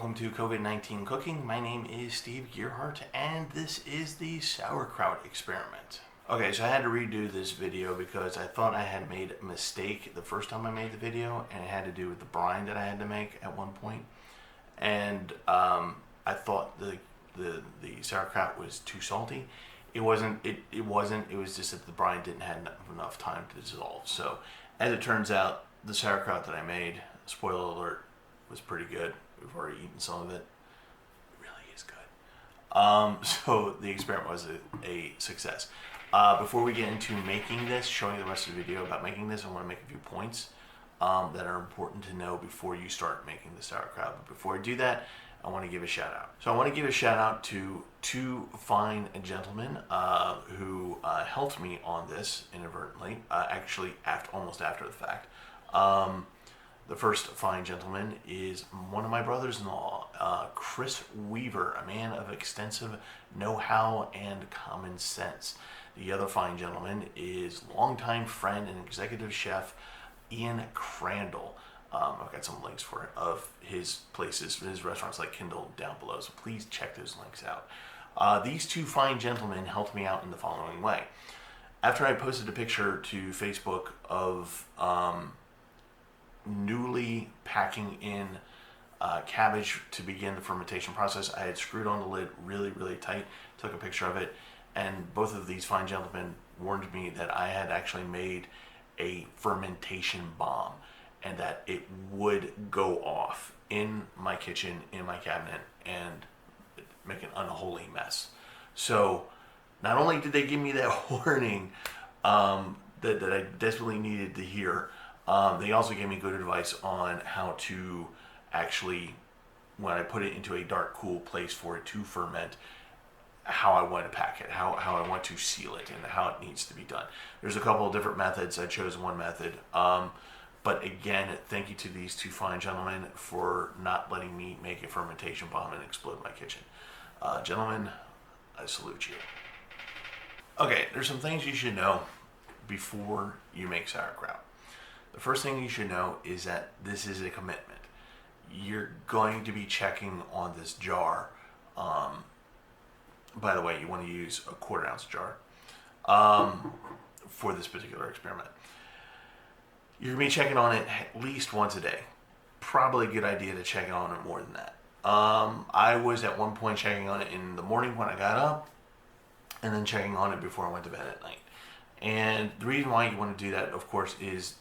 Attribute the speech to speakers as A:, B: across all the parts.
A: welcome to COVID-19 Cooking. My name is Steve Gearhart, and this is the Sauerkraut Experiment. Okay, so I had to redo this video because I thought I had made a mistake the first time I made the video, and it had to do with the brine that I had to make at one point. And I thought the sauerkraut was too salty. It wasn't. It wasn't. It was just that the brine didn't have enough time to dissolve. So, as it turns out, the sauerkraut that I made, spoiler alert, was pretty good. We've already eaten some of it. It really is good. So the experiment was a success. Before we get into making this, showing the rest of the video about making this, I want to make a few points that are important to know before you start making the sauerkraut. But before I do that, I want to give a shout out. So I want to give a shout out to two fine gentlemen who helped me on this inadvertently, actually almost after the fact. The first fine gentleman is one of my brothers-in-law, Chris Weaver, a man of extensive know-how and common sense. The other fine gentleman is longtime friend and executive chef, Ian Crandall. I've got some links of his places, his restaurants like Kindle down below, so please check those links out. These two fine gentlemen helped me out in the following way. After I posted a picture to Facebook of newly packing in cabbage to begin the fermentation process, I had screwed on the lid really, really tight, took a picture of it, and both of these fine gentlemen warned me that I had actually made a fermentation bomb and that it would go off in my kitchen, in my cabinet, and make an unholy mess. So not only did they give me that warning that I desperately needed to hear, they also gave me good advice on how to actually, when I put it into a dark, cool place for it to ferment, how I want to pack it, how I want to seal it, and how it needs to be done. There's a couple of different methods. I chose one method. But again, thank you to these two fine gentlemen for not letting me make a fermentation bomb and explode my kitchen. Gentlemen, I salute you. Okay, there's some things you should know before you make sauerkraut. The first thing you should know is that this is a commitment. You're going to be checking on this jar. By the way, you want to use a 1/4 ounce jar for this particular experiment. You're going to be checking on it at least once a day. Probably a good idea to check on it more than that. I was at one point checking on it in the morning when I got up, and then checking on it before I went to bed at night. And the reason why you want to do that, of course, is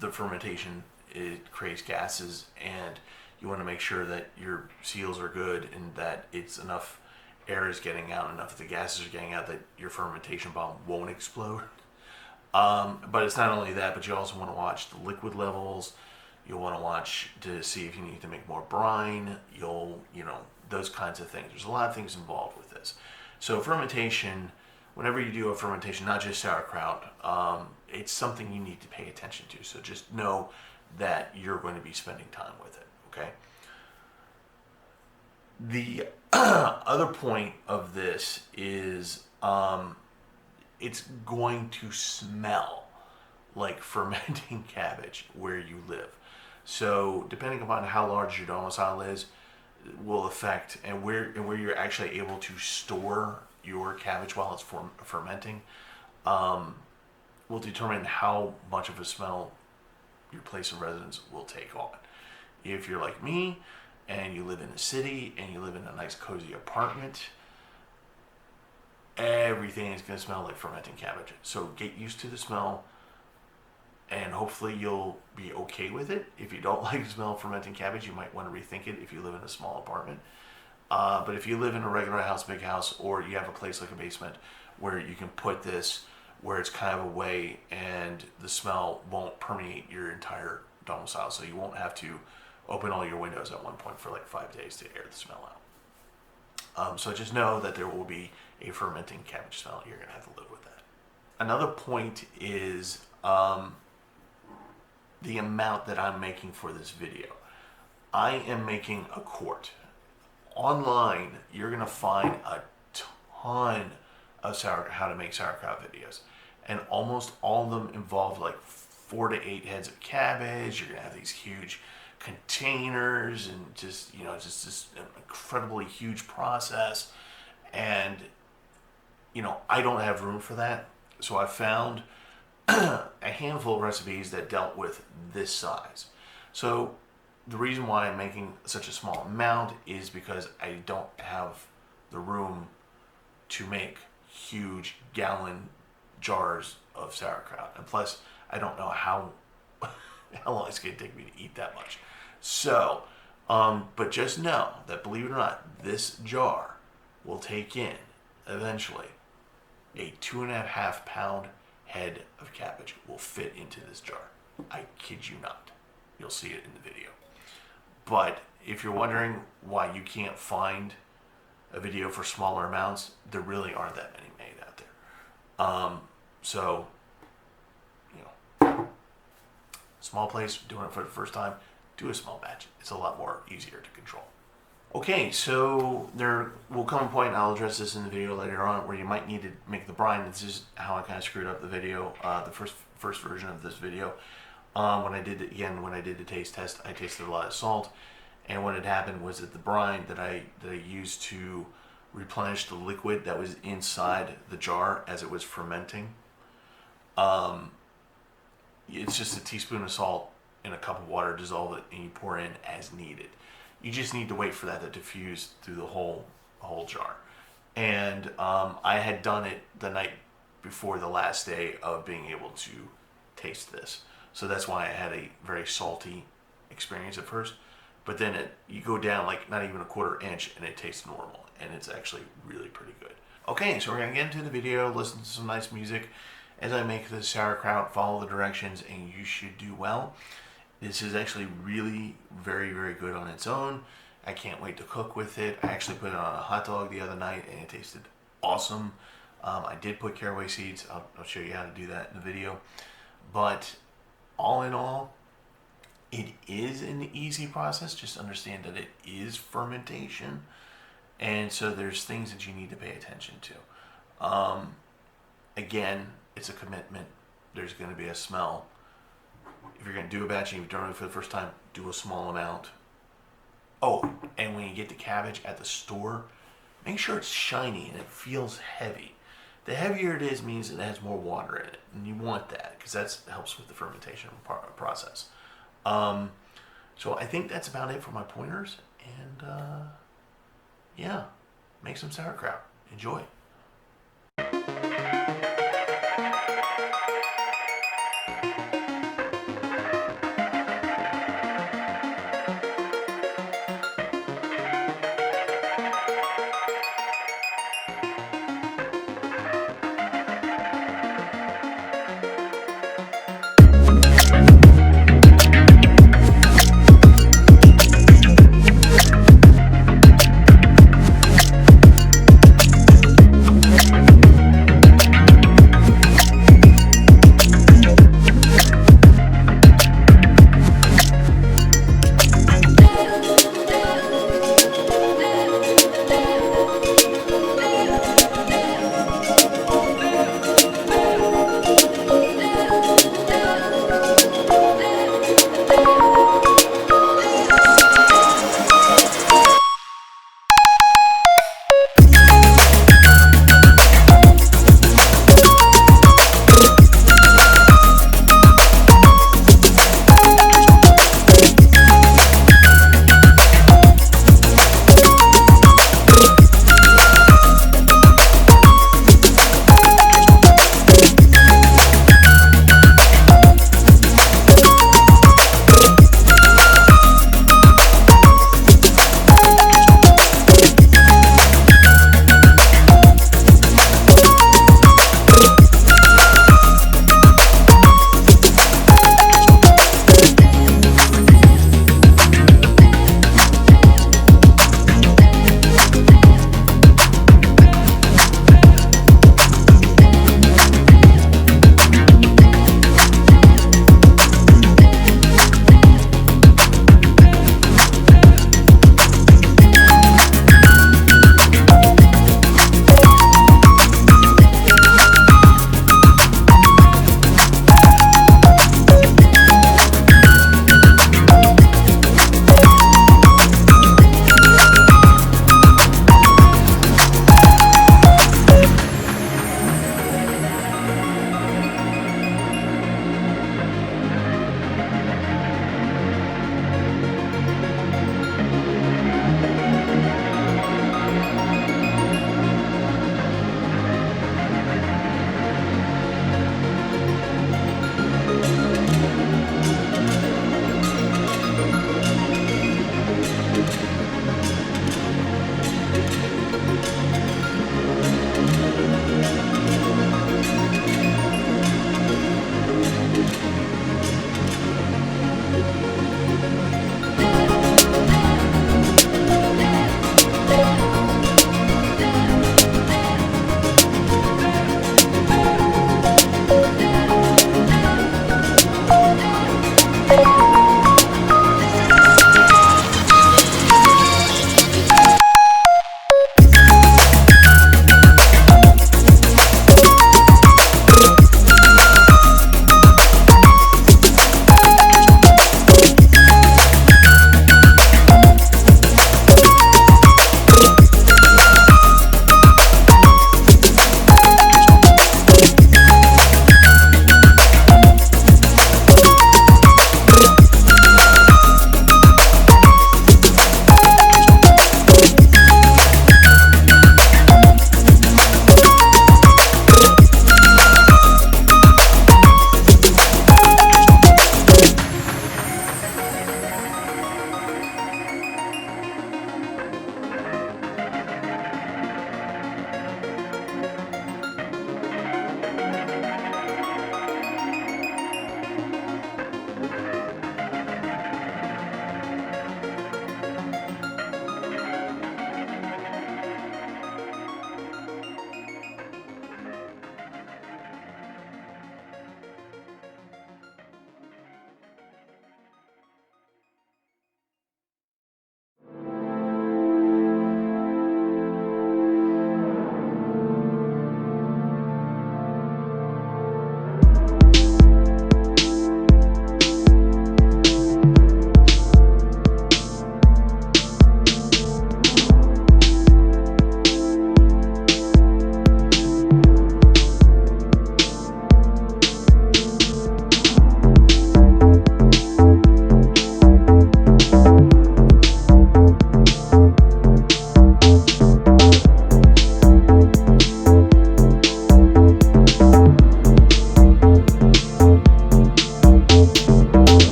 A: the fermentation, it creates gases, and you want to make sure that your seals are good and that it's enough air is getting out, enough of the gases are getting out that your fermentation bomb won't explode. But it's not only that, but you also want to watch the liquid levels. You'll want to watch to see if you need to make more brine. Those kinds of things. There's a lot of things involved with this. So fermentation, whenever you do a fermentation, not just sauerkraut, it's something you need to pay attention to. So just know that you're going to be spending time with it, okay? The other point of this is it's going to smell like fermenting cabbage where you live. So depending upon how large your domicile is, will affect and where you're actually able to store your cabbage while it's fermenting, will determine how much of a smell your place of residence will take on. If you're like me and you live in a city and you live in a nice cozy apartment, everything is going to smell like fermenting cabbage. So get used to the smell, and hopefully you'll be okay with it. If you don't like the smell of fermenting cabbage, you might want to rethink it if you live in a small apartment. But if you live in a regular house, big house, or you have a place like a basement where you can put this where it's kind of away and the smell won't permeate your entire domicile, so you won't have to open all your windows at one point for like 5 days to air the smell out. So just know that there will be a fermenting cabbage smell. You're going to have to live with that. Another point is the amount that I'm making for this video. I am making a quart. Online, you're going to find a ton of how to make sauerkraut videos, and almost all of them involve like 4 to 8 heads of cabbage. You're going to have these huge containers and just, you know, just this incredibly huge process. And, you know, I don't have room for that. So I found a handful of recipes that dealt with this size. So the reason why I'm making such a small amount is because I don't have the room to make huge gallon jars of sauerkraut. And plus, I don't know how long it's going to take me to eat that much. So, but just know that, believe it or not, this jar will take in, eventually, a 2.5 pound head of cabbage will fit into this jar. I kid you not. You'll see it in the video. But if you're wondering why you can't find a video for smaller amounts, there really aren't that many made out there. So, you know, small place, doing it for the first time, do a small batch. It's a lot more easier to control. Okay, so there will come a point, and I'll address this in the video later on, where you might need to make the brine. This is how I kind of screwed up the video, the first version of this video. When I did the taste test, I tasted a lot of salt, and what had happened was that the brine that I used to replenish the liquid that was inside the jar as it was fermenting, it's just a teaspoon of salt in a cup of water, dissolve it, and you pour in as needed. You just need to wait for that to diffuse through the whole jar. And I had done it the night before the last day of being able to taste this. So that's why I had a very salty experience at first. But then you go down like not even a 1/4 inch and it tastes normal. And it's actually really pretty good. Okay, so we're going to get into the video, listen to some nice music as I make the sauerkraut, follow the directions, and you should do well. This is actually really very, very good on its own. I can't wait to cook with it. I actually put it on a hot dog the other night and it tasted awesome. I did put caraway seeds. I'll show you how to do that in the video. But all in all, it is an easy process. Just understand that it is fermentation. And so there's things that you need to pay attention to. Again, it's a commitment. There's going to be a smell. If you're going to do a batch and you've done it for the first time, do a small amount. Oh, and when you get the cabbage at the store, make sure it's shiny and it feels heavy. The heavier it is means it has more water in it, and you want that because that helps with the fermentation process. So I think that's about it for my pointers, and yeah, make some sauerkraut. Enjoy.